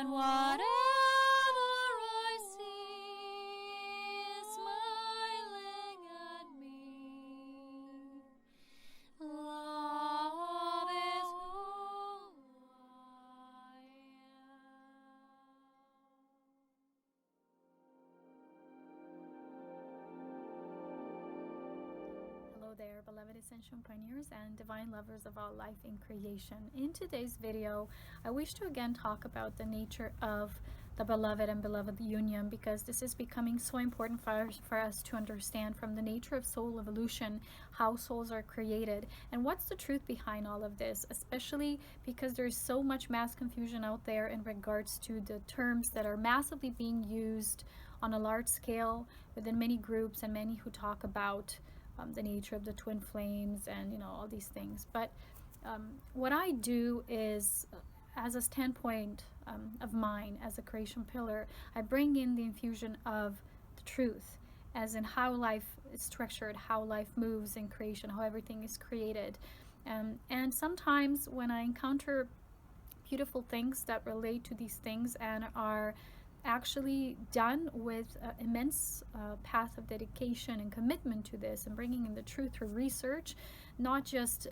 and whatever I see is smiling at me. Love is who I am. Hello there, beloved Ascension pioneers and divine lovers of all life in creation. In today's video, I wish to again talk about the nature of the beloved and beloved union, because this is becoming so important for us to understand from the nature of soul evolution, how souls are created, and what's the truth behind all of this, especially because there's so much mass confusion out there in regards to the terms that are massively being used on a large scale within many groups and many who talk about the nature of the twin flames and all these things. But what I do is, as a standpoint of mine as a creation pillar, I bring in the infusion of the truth, as in how life is structured, how life moves in creation, how everything is created. And sometimes when I encounter beautiful things that relate to these things and are actually done with immense path of dedication and commitment to this, and bringing in the truth through research, not just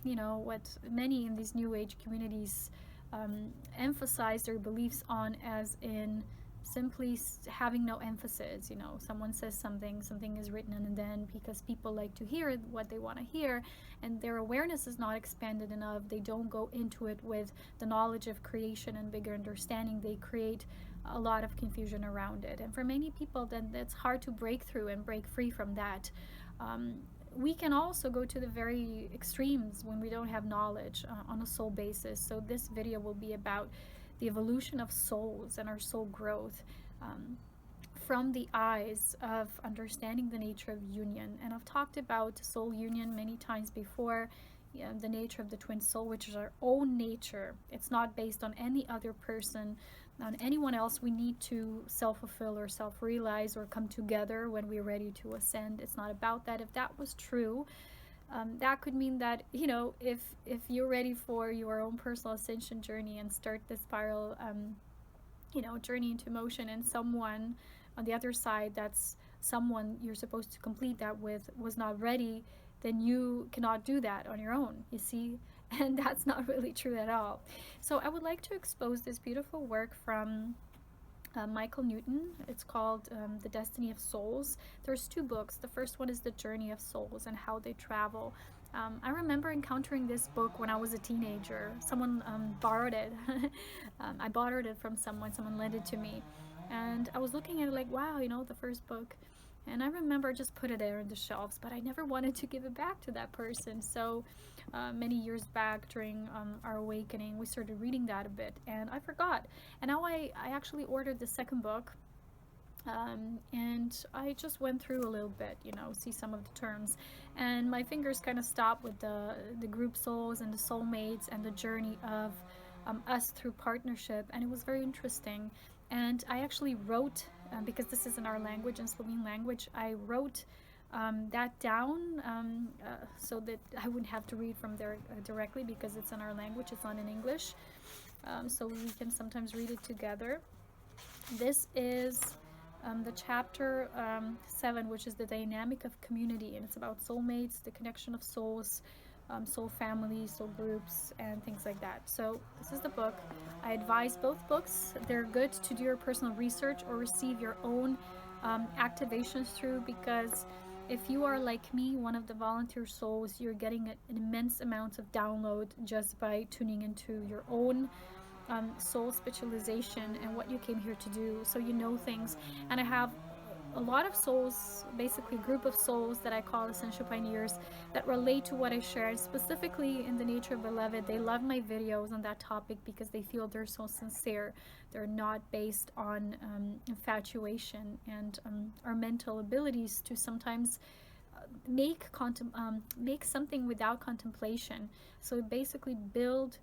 what many in these new age communities emphasize their beliefs on, as in simply having no emphasis. Someone says something is written, and then because people like to hear what they want to hear and their awareness is not expanded enough, they don't go into it with the knowledge of creation and bigger understanding. They create a lot of confusion around it, and for many people then it's hard to break through and break free from that. We can also go to the very extremes when we don't have knowledge on a soul basis. So this video will be about the evolution of souls and our soul growth from the eyes of understanding the nature of union. And I've talked about soul union many times before. The nature of the twin soul, which is our own nature. It's not based on any other person, on anyone else. We need to self-fulfill or self-realize or come together when we're ready to ascend. It's not about that. If that was true, that could mean that if you're ready for your own personal ascension journey and start the spiral journey into motion, and someone on the other side, that's someone you're supposed to complete that with, was not ready, then you cannot do that on your own, you see. And that's not really true at all. So I would like to expose this beautiful work from Michael Newton. It's called The Destiny of Souls. There's two books. The first one is The Journey of Souls and How They Travel. I remember encountering this book when I was a teenager. Someone borrowed it. I borrowed it from someone lent it to me, and I was looking at it like, wow, the first book. And I remember just put it there on the shelves, but I never wanted to give it back to that person. So many years back during our awakening, we started reading that a bit, and I forgot. And now I actually ordered the second book, and I just went through a little bit, see some of the terms, and my fingers kind of stopped with the group souls and the soulmates and the journey of us through partnership, and it was very interesting. And I actually wrote, because this is in our language, in Slovene language, I wrote that down so that I wouldn't have to read from there directly, because it's in our language, it's not in English, so we can sometimes read it together. This is the chapter 7, which is the dynamic of community, and it's about soulmates, the connection of souls, soul families, soul groups, and things like that. So this is the book. I advise both books. They're good to do your personal research or receive your own activations through, because if you are like me, one of the volunteer souls, you're getting an immense amount of download just by tuning into your own soul specialization and what you came here to do, so things. And I have a lot of souls, basically a group of souls that I call Essential Pioneers, that relate to what I share, specifically in the nature of beloved. They love my videos on that topic because they feel they're so sincere. They're not based on infatuation and our mental abilities to sometimes make something without contemplation. So basically build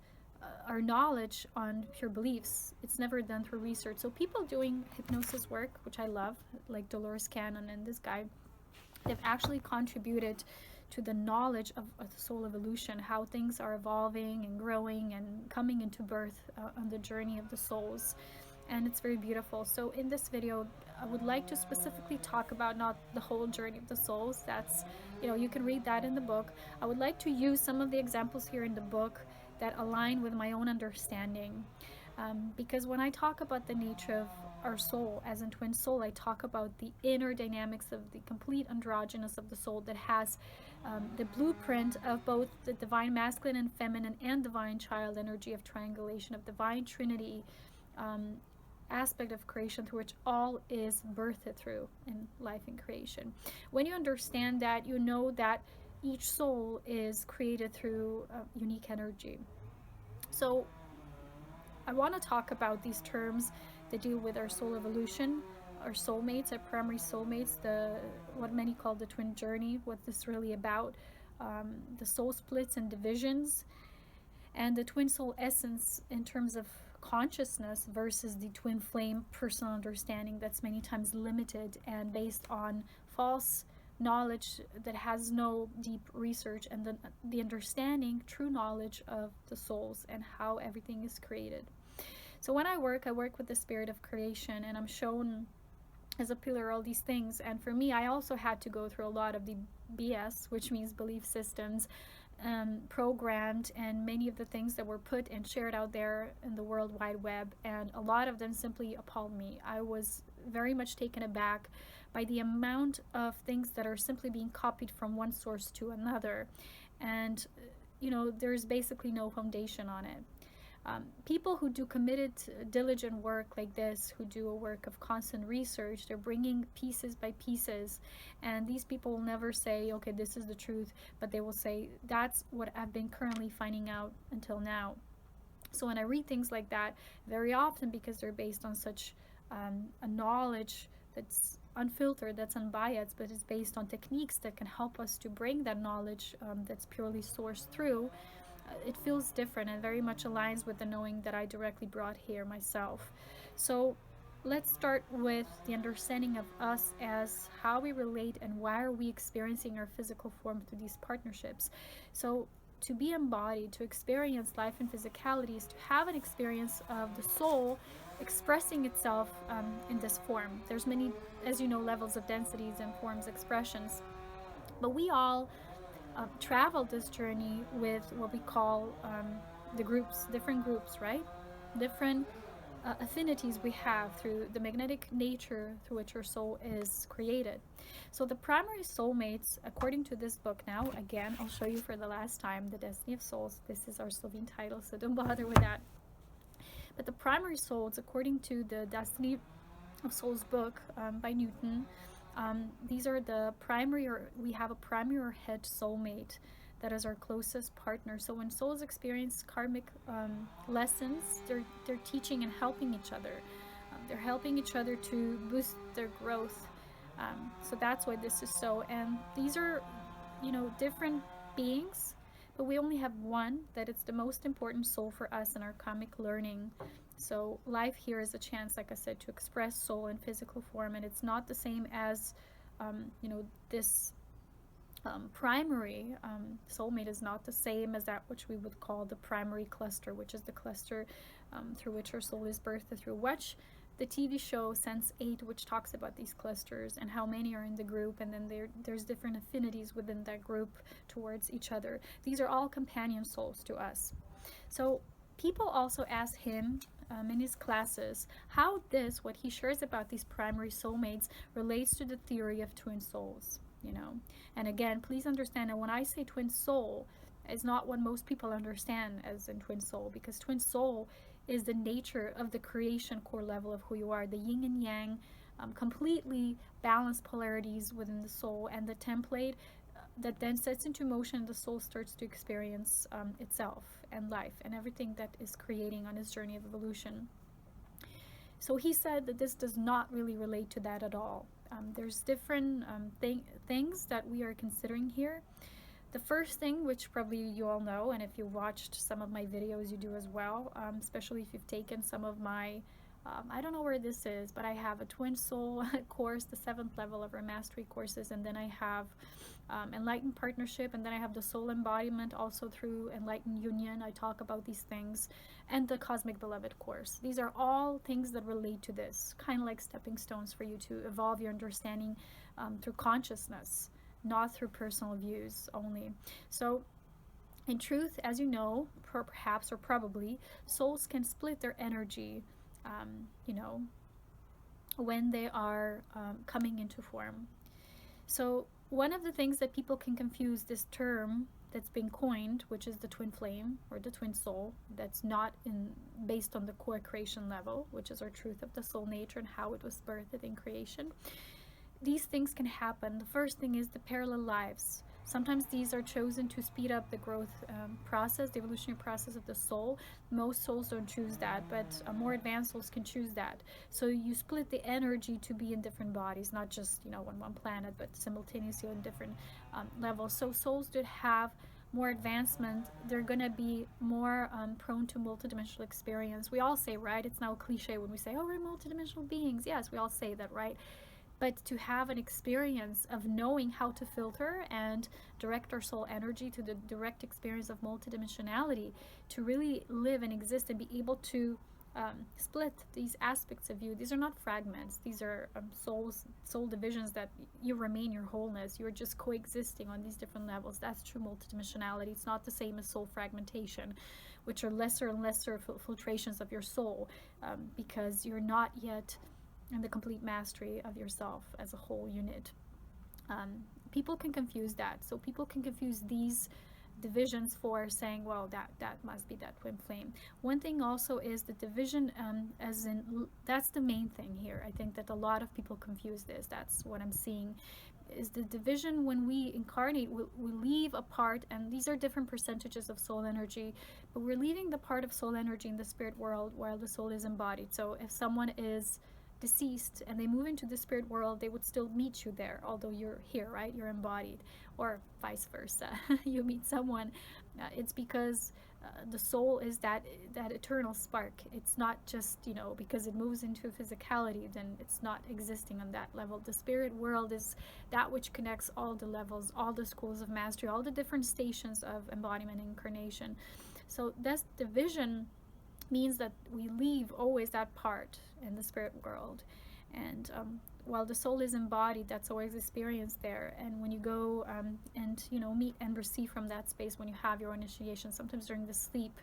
our knowledge on pure beliefs. It's never done through research. So people doing hypnosis work, which I love, like Dolores Cannon and this guy, they've actually contributed to the knowledge of the soul evolution, how things are evolving and growing and coming into birth on the journey of the souls. And it's very beautiful. So in this video, I would like to specifically talk about not the whole journey of the souls. That's, you can read that in the book. I would like to use some of the examples here in the book that align with my own understanding. Because when I talk about the nature of our soul, as in twin soul, I talk about the inner dynamics of the complete androgynous of the soul that has the blueprint of both the divine masculine and feminine and divine child energy of triangulation, of divine trinity aspect of creation, through which all is birthed through in life and creation. When you understand that, you know that each soul is created through unique energy. So I want to talk about these terms that deal with our soul evolution, our soulmates, our primary soulmates, what many call the twin journey, what this is really about, the soul splits and divisions, and the twin soul essence in terms of consciousness versus the twin flame personal understanding that's many times limited and based on false knowledge that has no deep research, and the understanding, true knowledge of the souls and how everything is created. So when I work with the spirit of creation, and I'm shown as a pillar all these things. And for me, I also had to go through a lot of the BS, which means belief systems, programmed, and many of the things that were put and shared out there in the World Wide Web, and a lot of them simply appalled me. I was very much taken aback by the amount of things that are simply being copied from one source to another, and there's basically no foundation on it. People who do committed, diligent work like this, who do a work of constant research, they're bringing pieces by pieces, and these people will never say, okay, this is the truth, but they will say, that's what I've been currently finding out until now. So when I read things like that, very often, because they're based on such a knowledge that's unfiltered, that's unbiased, but it's based on techniques that can help us to bring that knowledge that's purely sourced through, it feels different and very much aligns with the knowing that I directly brought here myself. So let's start with the understanding of us as how we relate and why are we experiencing our physical form through these partnerships. So to be embodied, to experience life in physicality, is to have an experience of the soul expressing itself in this form. There's many, as you know, levels of densities and forms, expressions, but we all traveled this journey with what we call the groups, different groups, right? Different affinities we have through the magnetic nature through which our soul is created. So the primary soulmates, according to this book, now again, I'll show you for the last time, The Destiny of Souls. This is our Slovene title, so don't bother with that. But the primary souls, according to the Destiny of Souls book by Newton, these are the primary, or we have a primary or head soulmate that is our closest partner. So when souls experience karmic lessons, they're teaching and helping each other. They're helping each other to boost their growth. So that's why this is so. And these are, different beings, but we only have one that is the most important soul for us in our karmic learning. So life here is a chance, like I said, to express soul in physical form, and it's not the same as, this primary soulmate is not the same as that which we would call the primary cluster, which is the cluster through which our soul is birthed through. Watch the TV show Sense8, which talks about these clusters and how many are in the group, and then there's different affinities within that group towards each other. These are all companion souls to us. So people also ask him in his classes how what he shares about these primary soulmates relates to the theory of twin souls, And again, please understand that when I say twin soul, it's not what most people understand as in twin soul, because twin soul is the nature of the creation core level of who you are, the yin and yang, completely balanced polarities within the soul, and the template that then sets into motion, the soul starts to experience itself and life and everything that is creating on its journey of evolution. So he said that this does not really relate to that at all. There's different things that we are considering here. The first thing, which probably you all know, and if you watched some of my videos, you do as well, especially if you've taken some of my I don't know where this is, but I have a twin soul course, the 7th level of our mastery courses, and then I have enlightened partnership, and then I have the soul embodiment also through enlightened union. I talk about these things, and the cosmic beloved course. These are all things that relate to this, kind of like stepping stones for you to evolve your understanding through consciousness, not through personal views only. So in truth, as you know, perhaps or probably, souls can split their energy, you know, when they are coming into form. So one of the things that people can confuse this term that's been coined, which is the twin flame or the twin soul, that's not based on the core creation level, which is our truth of the soul nature and how it was birthed in creation. These things can happen. The first thing is the parallel lives. Sometimes these are chosen to speed up the growth process, the evolutionary process of the soul. Most souls don't choose that, but more advanced souls can choose that. So you split the energy to be in different bodies, not just, you know, on one planet, but simultaneously on different levels. So souls that have more advancement, they're going to be more prone to multidimensional experience. We all say, right? It's now a cliche when we say, oh, we're multidimensional beings. Yes, we all say that, right? But to have an experience of knowing how to filter and direct our soul energy to the direct experience of multidimensionality, to really live and exist and be able to split these aspects of you. These are not fragments. These are soul divisions that you remain your wholeness. You're just coexisting on these different levels. That's true multidimensionality. It's not the same as soul fragmentation, which are lesser and lesser filtrations of your soul, because you're not yet and the complete mastery of yourself as a whole unit. People can confuse that. So people can confuse these divisions for saying, well, that must be that twin flame. One thing also is the division, as in, that's the main thing here. I think that a lot of people confuse this. That's what I'm seeing, is the division when we incarnate, we leave a part, and these are different percentages of soul energy, but we're leaving the part of soul energy in the spirit world while the soul is embodied. So if someone is deceased and they move into the spirit world, they would still meet you there, although you're here, right? You're embodied, or vice versa. You meet someone, it's because the soul is that eternal spark. It's not just, you know, because it moves into physicality, then it's not existing on that level. The spirit world is that which connects all the levels, all the schools of mastery, all the different stations of embodiment and incarnation. So this division means that we leave always that part in the spirit world, and while the soul is embodied, that's always experienced there. And when you go and, you know, meet and receive from that space, when you have your initiation, sometimes during the sleep,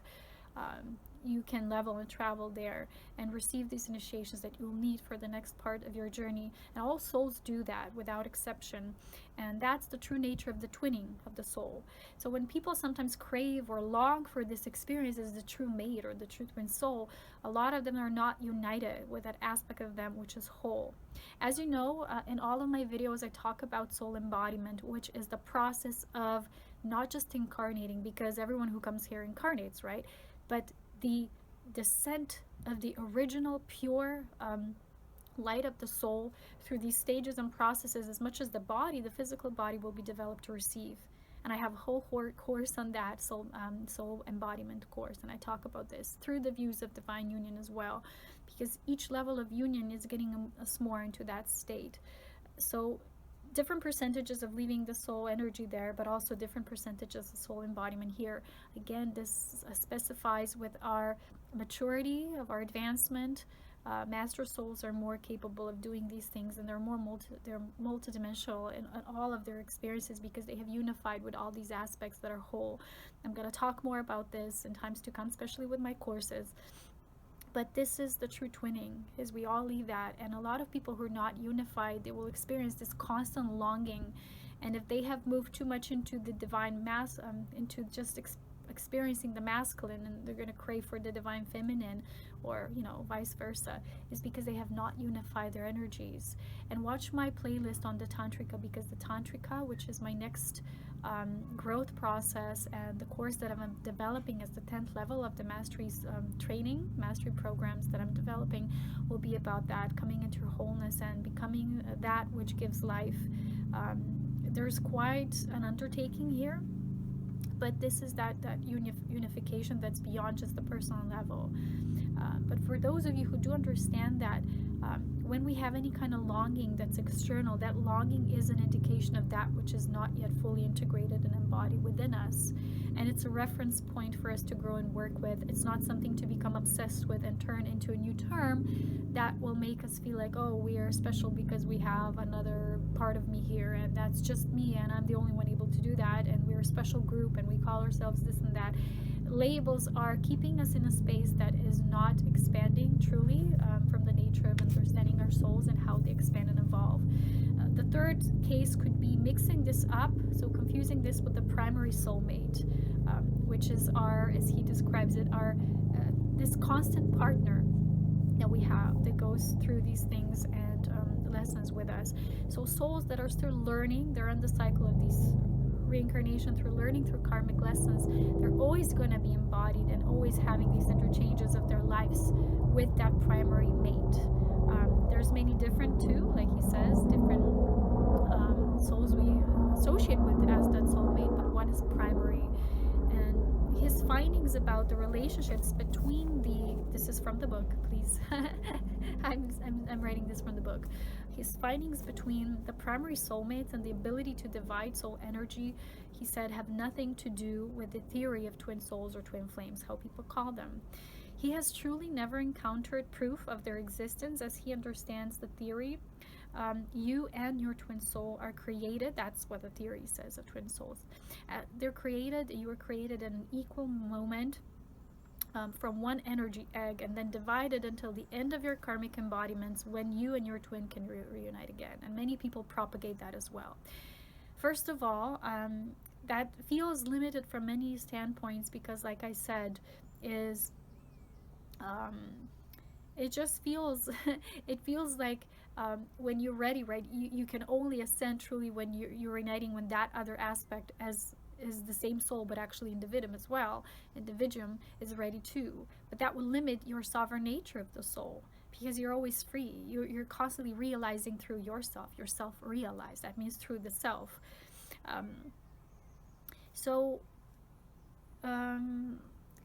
you can level and travel there and receive these initiations that you'll need for the next part of your journey. And all souls do that without exception. And that's the true nature of the twinning of the soul. So when people sometimes crave or long for this experience as the true mate or the true twin soul, a lot of them are not united with that aspect of them which is whole. As you know, in all of my videos, I talk about soul embodiment, which is the process of not just incarnating, because everyone who comes here incarnates, right? But the descent of the original pure light of the soul through these stages and processes, as much as the body, the physical body, will be developed to receive. And I have a whole course on that, soul embodiment course, and I talk about this through the views of divine union as well, because each level of union is getting us more into that state. So different percentages of leaving the soul energy there, but also different percentages of soul embodiment here. Again, this specifies with our maturity, of our advancement. Master souls are more capable of doing these things, and they're more multidimensional in all of their experiences, because they have unified with all these aspects that are whole. I'm going to talk more about this in times to come, especially with my courses. But this is the true twinning, is we all leave that. And a lot of people who are not unified, they will experience this constant longing. And if they have moved too much into the divine mass, into just experiencing the masculine, and they're going to crave for the divine feminine, or, you know, vice versa, is because they have not unified their energies. And watch my playlist on the Tantrika, because the Tantrika, which is my next growth process, and the course that I'm developing as the 10th level of the mastery's training, mastery programs that I'm developing, will be about that, coming into wholeness and becoming that which gives life. There's quite an undertaking here, but this is that unification that's beyond just the personal level. But for those of you who do understand that, when we have any kind of longing that's external, that longing is an indication of that which is not yet fully integrated and embodied within us. And it's a reference point for us to grow and work with. It's not something to become obsessed with and turn into a new term that will make us feel like, oh, we are special because we have another part of me here, and that's just me, and I'm the only one able to do that, and we're a special group, and we call ourselves this and that. Labels are keeping us in a space that is not expanding truly, from the nature of understanding our souls and how they expand and evolve. The third case could be mixing this up, so confusing this with the primary soulmate, which is our, as he describes it, our this constant partner that we have that goes through these things and lessons with us. So souls that are still learning, they're in the cycle of these reincarnation through learning through karmic lessons, they're always going to be embodied and always having these interchanges of their lives with that primary mate. There's many different too, like he says, different souls we associate with as that soulmate, but one is primary. And his findings about the relationships between this is from the book, please. I'm writing this from the book. His findings between the primary soulmates and the ability to divide soul energy, he said, have nothing to do with the theory of twin souls or twin flames, how people call them. He has truly never encountered proof of their existence as he understands the theory. You and your twin soul are created. That's what the theory says of twin souls. They're created, you were created in an equal moment from one energy egg, and then divided until the end of your karmic embodiments when you and your twin can reunite again. And many people propagate that as well. First of all, that feels limited from many standpoints because, like I said, is it just feels it feels like when you're ready, right, you can only ascend truly when you're uniting when that other aspect is the same soul but actually individuum as well. Individuum is ready too, but that will limit your sovereign nature of the soul because you're always free. You're constantly realizing through yourself. You're self-realized. That means through the self.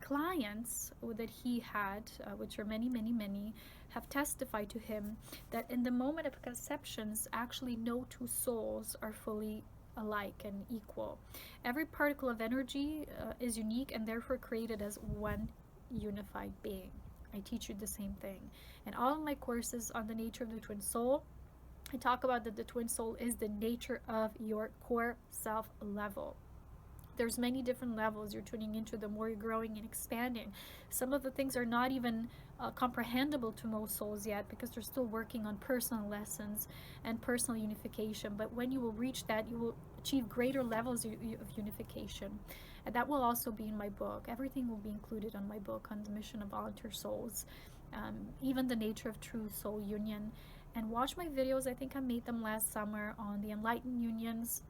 Clients that he had, which are many, have testified to him that in the moment of conceptions, actually no two souls are fully alike and equal. Every particle of energy is unique and therefore created as one unified being. I teach you the same thing. In all of my courses on the nature of the twin soul, I talk about that the twin soul is the nature of your core self level. There's many different levels you're tuning into the more you're growing and expanding. Some of the things are not even comprehensible to most souls yet because they're still working on personal lessons and personal unification. But when you will reach that, you will achieve greater levels of unification. And that will also be in my book. Everything will be included on my book on the mission of volunteer souls, even the nature of true soul union. And watch my videos. I think I made them last summer on the enlightened unions,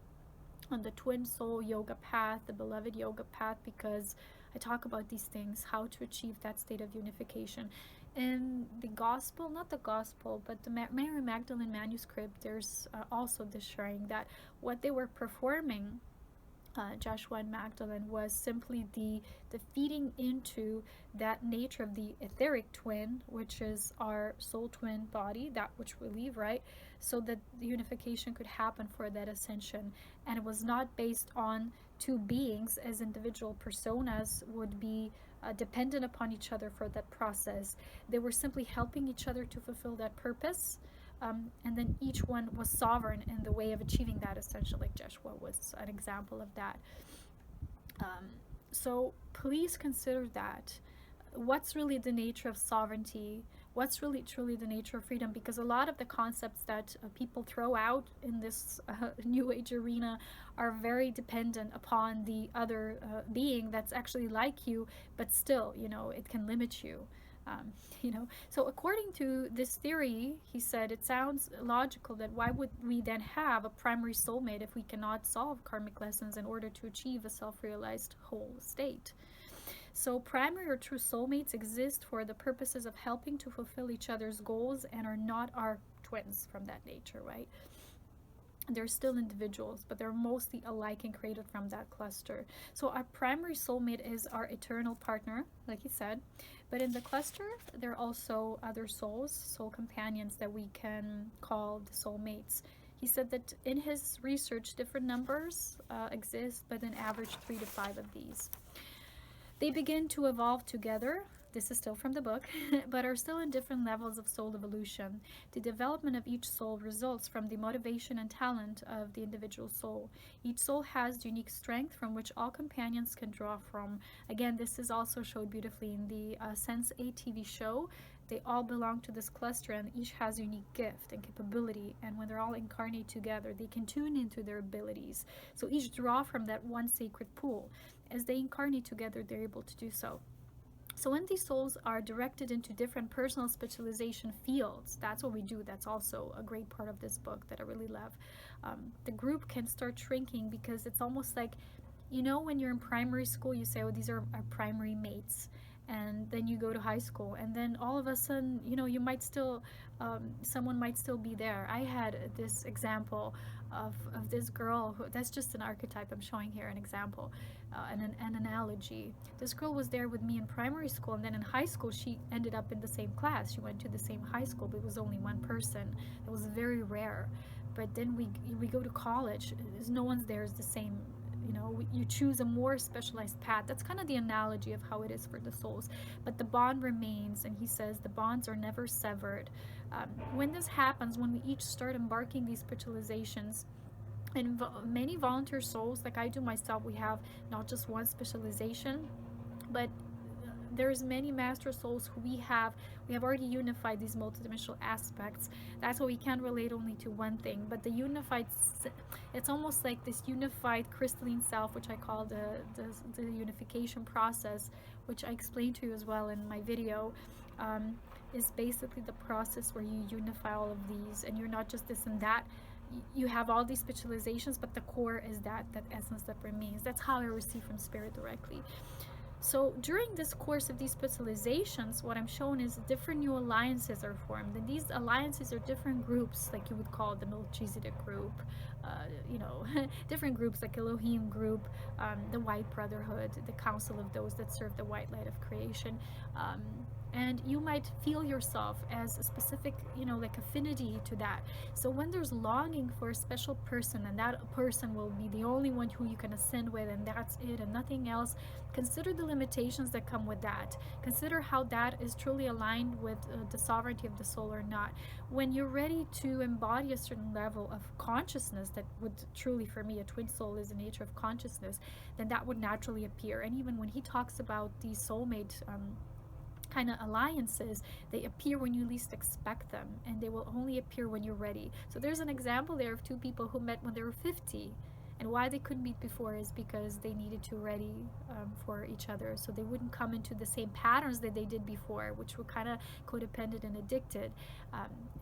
on the twin soul yoga path, the beloved yoga path, because I talk about these things, how to achieve that state of unification. In the gospel, not the gospel, but the Mary Magdalene manuscript, there's also this sharing that what they were performing, Joshua and Magdalene, was simply the feeding into that nature of the etheric twin, which is our soul twin body, that which we leave, right? So that the unification could happen for that ascension. And it was not based on two beings as individual personas would be dependent upon each other for that process. They were simply helping each other to fulfill that purpose. And then each one was sovereign in the way of achieving that ascension, like Joshua was an example of that. So please consider that. What's really the nature of sovereignty? What's really truly the nature of freedom? Because a lot of the concepts that people throw out in this New Age arena are very dependent upon the other being that's actually like you, but still, it can limit you. So according to this theory, he said, it sounds logical that why would we then have a primary soulmate if we cannot solve karmic lessons in order to achieve a self-realized whole state? So primary or true soulmates exist for the purposes of helping to fulfill each other's goals and are not our twins from that nature, right? They're still individuals, but they're mostly alike and created from that cluster. So our primary soulmate is our eternal partner, like he said, but in the cluster there are also other souls, soul companions, that we can call the soulmates. He said that in his research different numbers exist, but an average 3 to 5 of these. They begin to evolve together. This is still from the book, but are still in different levels of soul evolution. The development of each soul results from the motivation and talent of the individual soul. Each soul has unique strength from which all companions can draw from. Again, this is also showed beautifully in the Sense8 TV show. They all belong to this cluster, and each has a unique gift and capability, and when they're all incarnate together, they can tune into their abilities. So each draw from that one sacred pool. As they incarnate together, they're able to do so. So when these souls are directed into different personal specialization fields, that's what we do. That's also a great part of this book that I really love. The group can start shrinking, because it's almost like, you know, when you're in primary school, you say, oh, these are our primary mates. And then you go to high school, and then all of a sudden, you know, you might still, someone might still be there. I had this example of this girl who, that's just an archetype I'm showing here, an example, an analogy. This girl was there with me in primary school, and then in high school she ended up in the same class. She went to the same high school, but it was only one person. It was very rare. But then we go to college, no one's there is the same. You know, you choose a more specialized path. That's kind of the analogy of how it is for the souls. But the bond remains, and he says the bonds are never severed. When this happens, when we each start embarking these specializations, and many volunteer souls, like I do myself, we have not just one specialization, but there's many master souls who we have already unified these multidimensional aspects. That's why we can't relate only to one thing, but the unified, it's almost like this unified crystalline self, which I call the unification process, which I explained to you as well in my video, is basically the process where you unify all of these, and you're not just this and that. You have all these specializations, but the core is that essence that remains. That's how I receive from spirit directly. So during this course of these specializations, what I'm showing is different new alliances are formed, and these alliances are different groups, like you would call the Melchizedek group, you know, different groups like Elohim group, the White Brotherhood, the Council of those that serve the white light of creation. And you might feel yourself as a specific, you know, like affinity to that. So when there's longing for a special person, and that person will be the only one who you can ascend with, and that's it and nothing else, consider the limitations that come with that. Consider how that is truly aligned with the sovereignty of the soul or not. When you're ready to embody a certain level of consciousness that would truly, for me, a twin soul is the nature of consciousness, then that would naturally appear. And even when he talks about these soulmate kind of alliances, they appear when you least expect them, and they will only appear when you're ready. So there's an example there of two people who met when they were 50, and why they couldn't meet before is because they needed to ready for each other, so they wouldn't come into the same patterns that they did before, which were kind of codependent and addicted,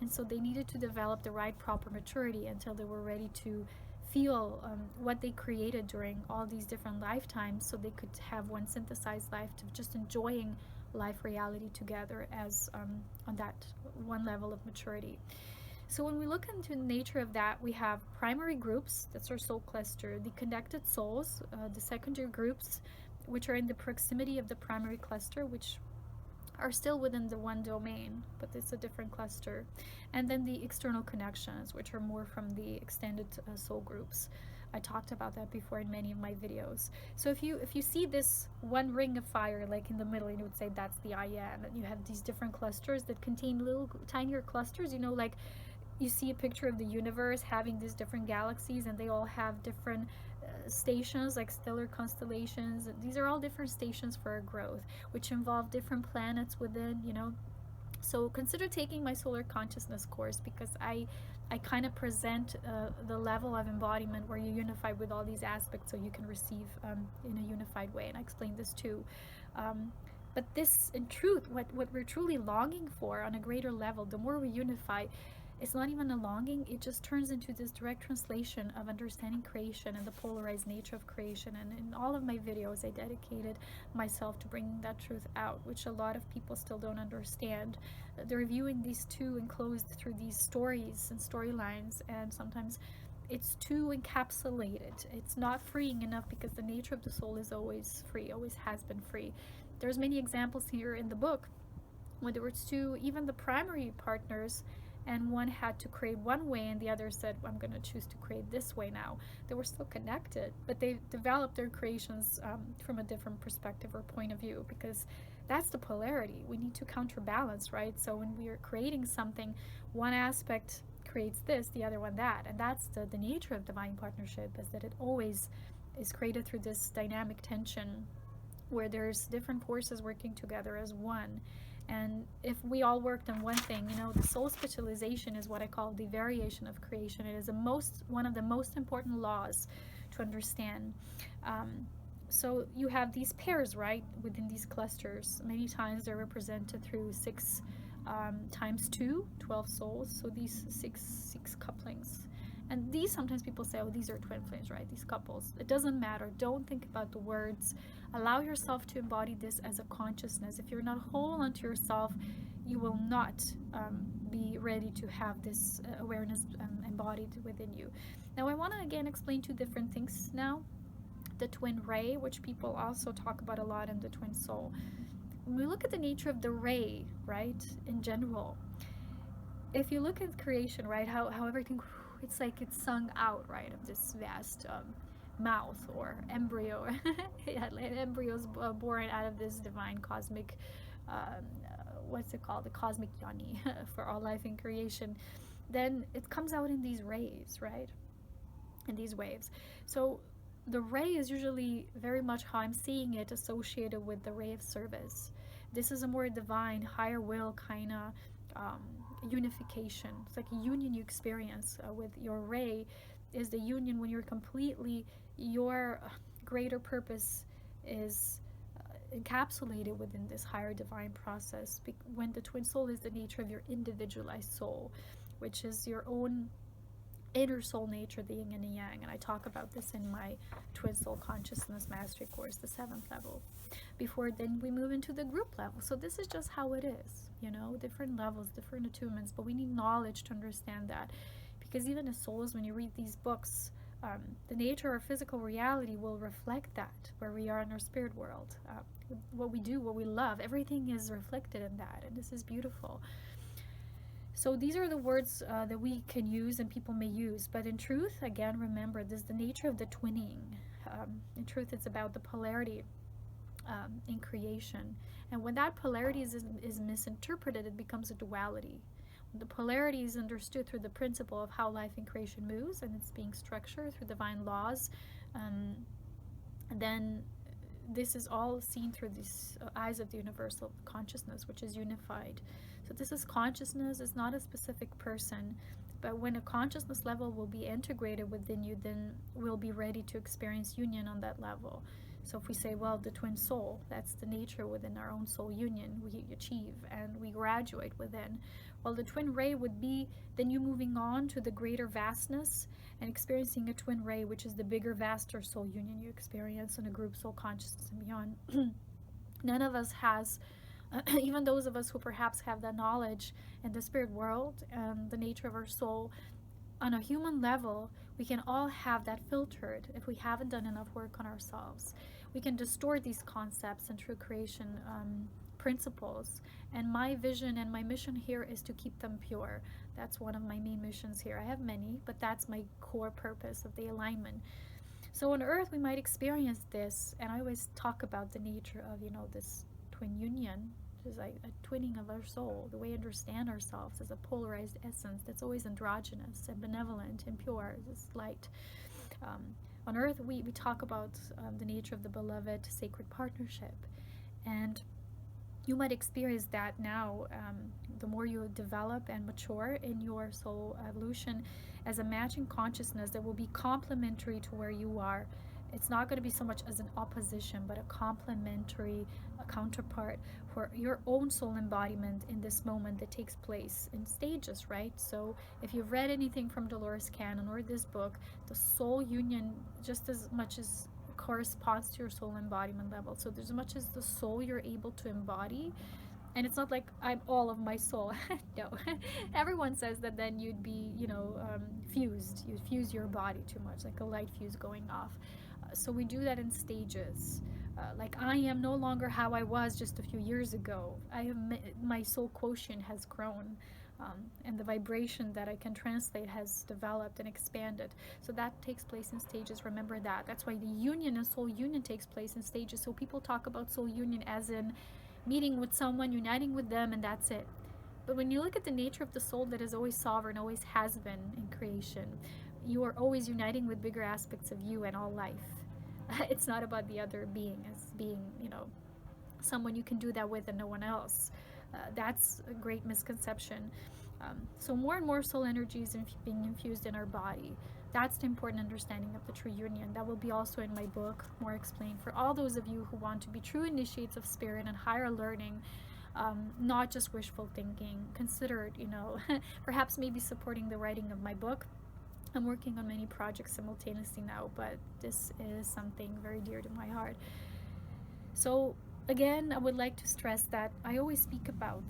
and so they needed to develop the right proper maturity until they were ready to feel what they created during all these different lifetimes, so they could have one synthesized life to just enjoying life reality together as on that one level of maturity. So when we look into the nature of that, we have primary groups, that's our soul cluster, the connected souls, the secondary groups, which are in the proximity of the primary cluster, which are still within the one domain, but it's a different cluster. And then the external connections, which are more from the extended soul groups. I talked about that before in many of my videos. So if you see this one ring of fire, like in the middle, you would say that's the I am, and you have these different clusters that contain little tinier clusters, you know, like you see a picture of the universe having these different galaxies, and they all have different stations, like stellar constellations. These are all different stations for our growth, which involve different planets within, you know. So consider taking my solar consciousness course, because I kind of present the level of embodiment where you unify with all these aspects, so you can receive in a unified way, and I explain this too. But this, in truth, what we're truly longing for on a greater level, the more we unify, it's not even a longing, it just turns into this direct translation of understanding creation and the polarized nature of creation. And in all of my videos, I dedicated myself to bringing that truth out, which a lot of people still don't understand. They're viewing these two enclosed through these stories and storylines, and sometimes it's too encapsulated. It's not freeing enough, because the nature of the soul is always free, always has been free. There's many examples here in the book when there were two, even the primary partners, and one had to create one way and the other said, I'm going to choose to create this way now. They were still connected, but they developed their creations from a different perspective or point of view, because that's the polarity. We need to counterbalance, right? So when we are creating something, one aspect creates this, the other one that, and that's the nature of divine partnership, is that it always is created through this dynamic tension where there's different forces working together as one. And if we all worked on one thing, the soul specialization is what I call the variation of creation. It is one of the most important laws to understand. So you have these pairs, right, within these clusters. Many times they're represented through 6 times 2, 12 souls. So these six couplings. And these, sometimes people say, oh, these are twin flames, right? These couples. It doesn't matter. Don't think about the words. Allow yourself to embody this as a consciousness. If you're not whole unto yourself, you will not be ready to have this awareness embodied within you. Now, I want to again explain 2 different things now. The twin ray, which people also talk about a lot, and the twin soul. When we look at the nature of the ray, right, in general, if you look at creation, right, how everything, it's like it's sung out, right, of this vast mouth or embryo. Embryos born out of this divine cosmic, what's it called, the cosmic yoni for all life in creation. Then it comes out in these rays, right, in these waves. So the ray is usually very much how I'm seeing it associated with the ray of service. This is a more divine, higher will kind of unification. It's like a union you experience with your ray. Is the union when you're completely, your greater purpose is encapsulated within this higher divine process. When the twin soul is the nature of your individualized soul, which is your own inner soul nature, the yin and the yang. And I talk about this in my Twin Soul Consciousness Mastery course, the 7th level. Before then we move into the group level. So this is just how it is, different levels, different attunements, but we need knowledge to understand that. Because even as souls, when you read these books, the nature of physical reality will reflect that, where we are in our spirit world. What we do, what we love, everything is reflected in that, and this is beautiful. So these are the words that we can use and people may use. But in truth, again, remember, this is the nature of the twinning. In truth, it's about the polarity in creation. And when that polarity is misinterpreted, it becomes a duality. When the polarity is understood through the principle of how life in creation moves, and it's being structured through divine laws, then this is all seen through these eyes of the universal consciousness, which is unified. So this is consciousness. It's not a specific person, but when a consciousness level will be integrated within you, then we'll be ready to experience union on that level. So if we say, well, the twin soul, that's the nature within our own soul union we achieve and we graduate within. Well, the twin ray would be then you moving on to the greater vastness and experiencing a twin ray, which is the bigger, vaster soul union you experience in a group soul consciousness and beyond. None of us has, even those of us who perhaps have that knowledge in the spirit world and the nature of our soul, on a human level, we can all have that filtered if we haven't done enough work on ourselves. We can distort these concepts and true creation principles. And my vision and my mission here is to keep them pure. That's one of my main missions here. I have many, but that's my core purpose of the alignment. So on Earth, we might experience this, and I always talk about the nature of, this twin union, which is like a twinning of our soul, the way we understand ourselves as a polarized essence that's always androgynous and benevolent and pure, this light. On Earth, we talk about the nature of the beloved sacred partnership, and you might experience that now, the more you develop and mature in your soul evolution, as a matching consciousness that will be complementary to where you are. It's not going to be so much as an opposition, but a complementary counterpart for your own soul embodiment in this moment that takes place in stages, right? So if you've read anything from Dolores Cannon or this book, the soul union just as much as corresponds to your soul embodiment level. So there's as much as the soul you're able to embody, And it's not like I'm all of my soul. No. Everyone says that then you'd be, fused. You'd fuse your body too much, like a light fuse going off. So we do that in stages. Like I am no longer how I was just a few years ago. My soul quotient has grown, and the vibration that I can translate has developed and expanded. So that takes place in stages. Remember that. That's why the union and soul union takes place in stages. So people talk about soul union as in meeting with someone, uniting with them, and that's it. But when you look at the nature of the soul that is always sovereign, always has been in creation, you are always uniting with bigger aspects of you and all life. It's not about the other being as being, someone you can do that with and no one else. That's a great misconception. So more and more soul energy is being infused in our body. That's the important understanding of the true union. That will be also in my book, more explained for all those of you who want to be true initiates of spirit and higher learning, not just wishful thinking. Consider, perhaps maybe supporting the writing of my book. I'm working on many projects simultaneously now, but this is something very dear to my heart. So again, I would like to stress that I always speak about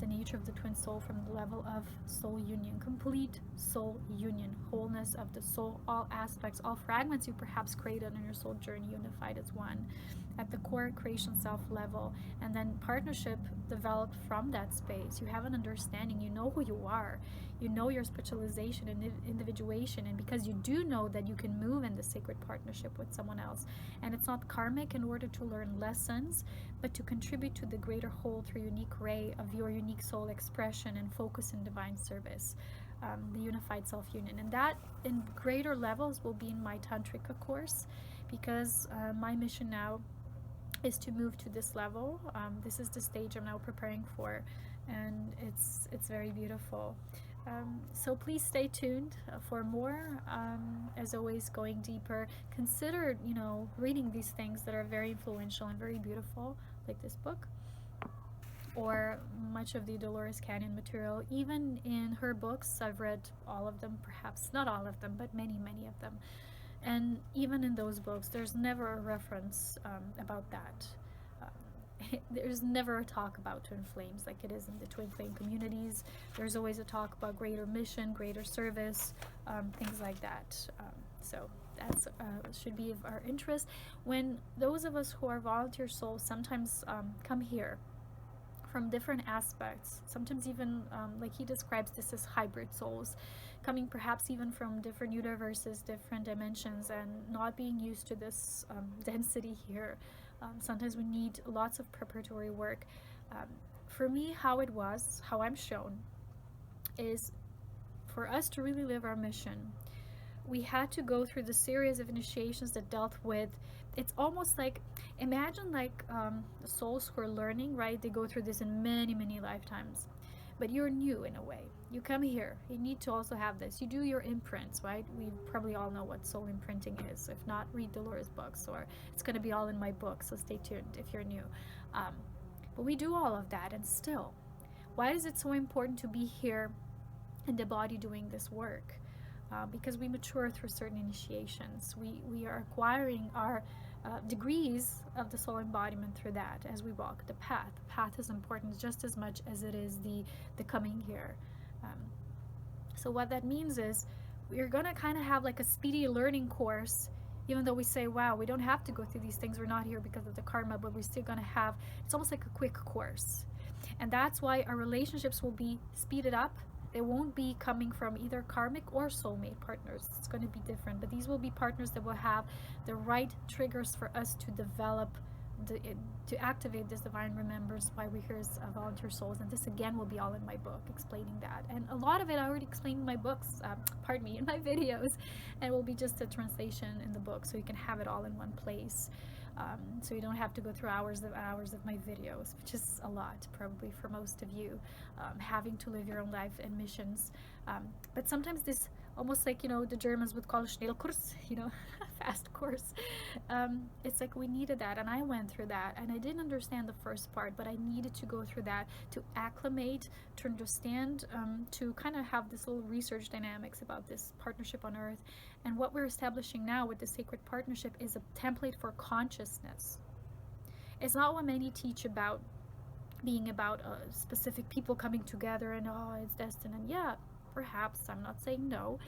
the nature of the twin soul from the level of soul union, complete soul union, wholeness of the soul, all aspects, all fragments you perhaps created on your soul journey unified as one at the core creation self level, and then partnership developed from that space. You have an understanding, you know who you are, you know your specialization and individuation, and because you do know that you can move in the sacred partnership with someone else, and it's not karmic in order to learn lessons, but to contribute to the greater whole through unique ray of your unique soul expression and focus in divine service, the unified self-union. And that in greater levels will be in my Tantrika course, because my mission now is to move to this level. This is the stage I'm now preparing for, and it's very beautiful. So please stay tuned for more. As always, going deeper, consider reading these things that are very influential and very beautiful, like this book, or much of the Dolores Canyon material. Even in her books, I've read all of them, perhaps not all of them, but many of them. And even in those books, there's never a reference about that. There's never a talk about twin flames like it is in the twin flame communities. There's always a talk about greater mission, greater service, things like that. So that's should be of our interest. When those of us who are volunteer souls sometimes come here from different aspects, sometimes even like he describes this as hybrid souls, coming perhaps even from different universes, different dimensions, and not being used to this density here. Sometimes we need lots of preparatory work. For me, how I'm shown, is for us to really live our mission, we had to go through the series of initiations that dealt with, it's almost like, imagine like the souls who are learning, right? They go through this in many lifetimes, but you're new in a way. You come here, you need to also have this. You do your imprints, right? We probably all know what soul imprinting is. If not, read Dolores' books, or it's going to be all in my book, so stay tuned if you're new. But we do all of that, and still, why is it so important to be here in the body doing this work? Because we mature through certain initiations. We are acquiring our degrees of the soul embodiment through that as we walk the path. The path is important just as much as it is the coming here. So what that means is we're going to kind of have like a speedy learning course, even though we say, wow, we don't have to go through these things. We're not here because of the karma, but we're still going to have, it's almost like a quick course. And that's why our relationships will be speeded up. They won't be coming from either karmic or soulmate partners. It's going to be different, but these will be partners that will have the right triggers for us to develop, to activate this divine remembrance, why we're here as volunteer souls. And this again will be all in my book, explaining that. And a lot of it I already explained in my books, in my videos, and it will be just a translation in the book, so you can have it all in one place. So you don't have to go through hours of my videos, which is a lot probably for most of you, having to live your own life and missions. But sometimes this, almost like, the Germans would call Schnellkurs, fast course. It's like we needed that, and I went through that, and I didn't understand the first part, but I needed to go through that to acclimate, to understand, to kind of have this little research dynamics about this partnership on Earth. And what we're establishing now with the sacred partnership is a template for consciousness. It's not what many teach about being about specific people coming together and oh, it's destined. And yeah, perhaps, I'm not saying no.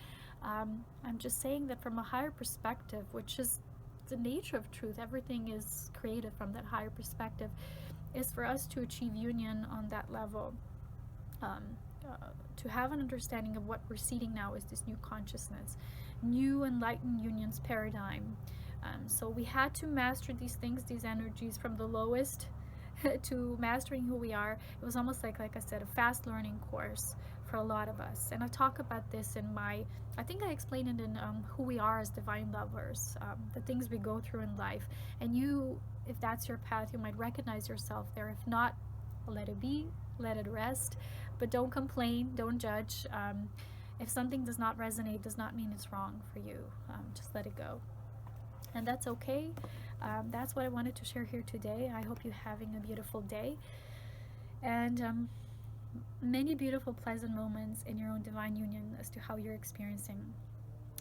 I'm just saying that from a higher perspective, which is the nature of truth, everything is created from that higher perspective, is for us to achieve union on that level. To have an understanding of what we're seeding now is this new consciousness, new enlightened unions paradigm. So we had to master these things, these energies, from the lowest to mastering who we are. It was almost like I said, a fast learning course for a lot of us. And I talk about this in my, I think I explained it in Who We Are as Divine Lovers, the things we go through in life. And you, if that's your path, you might recognize yourself there. If not, let it be, let it rest. But don't complain, don't judge. If something does not resonate, does not mean it's wrong for you. Just let it go. And that's okay. That's what I wanted to share here today. I hope you're having a beautiful day. And many beautiful, pleasant moments in your own divine union as to how you're experiencing.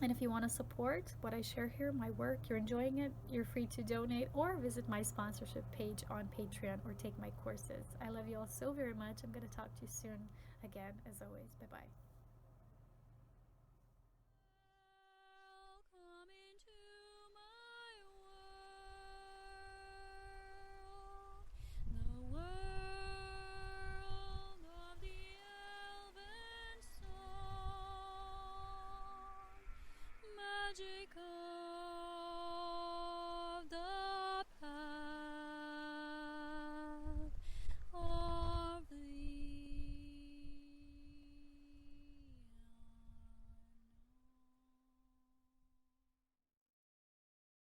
And if you want to support what I share here, my work, you're enjoying it, you're free to donate or visit my sponsorship page on Patreon or take my courses. I love you all so very much. I'm going to talk to you soon again, as always. Bye-bye.